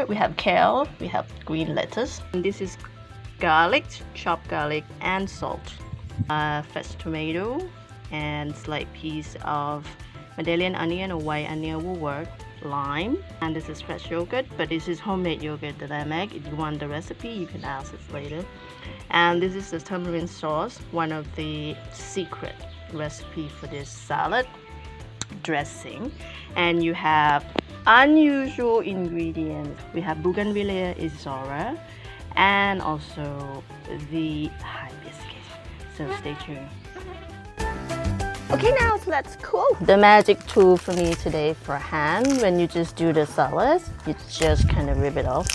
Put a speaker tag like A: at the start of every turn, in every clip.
A: we have kale, we have green lettuce. And this is garlic, chopped garlic and salt. Fresh tomato and slight piece of Medallion onion or white onion will work. Lime, and this is fresh yogurt, but this is homemade yogurt that I make. If you want the recipe, you can ask it later. And this is the tamarind sauce, one of the secret recipe for this salad dressing. And you have unusual ingredients. We have Bougainvillea Ixora and also the hibiscus. So stay tuned. Okay, now let's cook. The magic tool for me today for hand, when you just do the salad, you just kind of rip it off.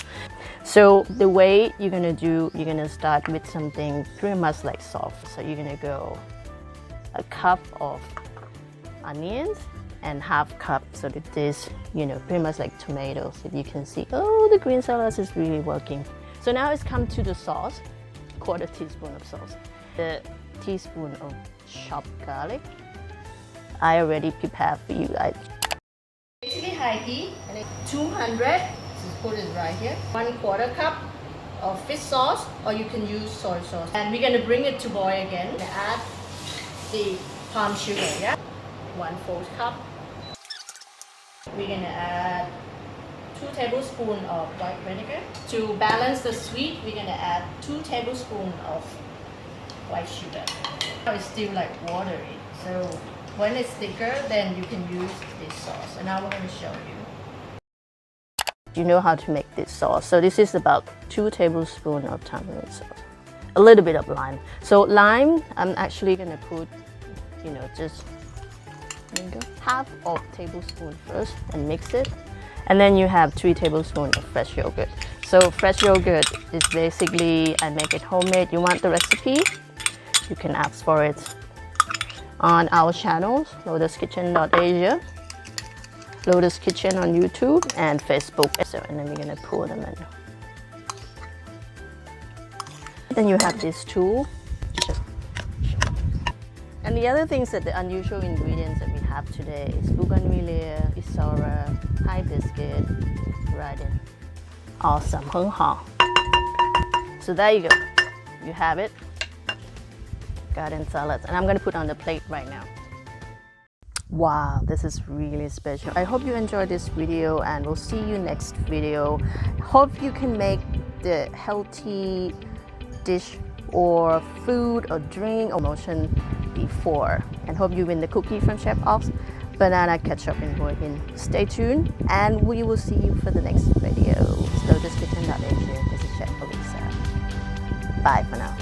A: So the way you're gonna start with something pretty much like soft. So you're gonna go a cup of onions and half cup, so that this, pretty much like tomatoes. If you can see, oh, the green salad is really working. So now it's come to the sauce, quarter teaspoon of sauce, the teaspoon of chopped garlic. I already prepared for you guys. Basically high heat, and 200, just put it right here. 1/4 cup of fish sauce, or you can use soy sauce. And we're gonna bring it to boil again. We're gonna add the palm sugar, yeah? 1/4 cup. We're gonna add 2 tablespoons of white vinegar. To balance the sweet, we're gonna add 2 tablespoons of white sugar. It's still like watery, so when it's thicker, then you can use this sauce. And now we're going to show you. You know how to make this sauce. So this is about 2 tablespoons of tamarind sauce. A little bit of lime. So lime, I'm actually going to put, just there you go, half of tablespoon first and mix it. And then you have 3 tablespoons of fresh yogurt. So fresh yogurt is basically, I make it homemade. You want the recipe? You can ask for it on our channels, lotuskitchen.asia, Lotus Kitchen on YouTube and Facebook. So, and then we're gonna pour them in. Then you have this tool. And the other things that the unusual ingredients that we have today is Bougainvillea, Ixora, hibiscus, right in. Awesome, 很好. So there you go. You have it. Garden salads, and I'm going to put on the plate right now. Wow, this is really special. I hope you enjoyed this video, and we'll see you next video. Hope you can make the healthy dish or food or drink or motion before, and hope you win the cookie from Chef Ox, Banana Ketchup HuaHin. Stay tuned, and we will see you for the next video. So just kitchen.asia. This is Chef Alyssa. Bye for now.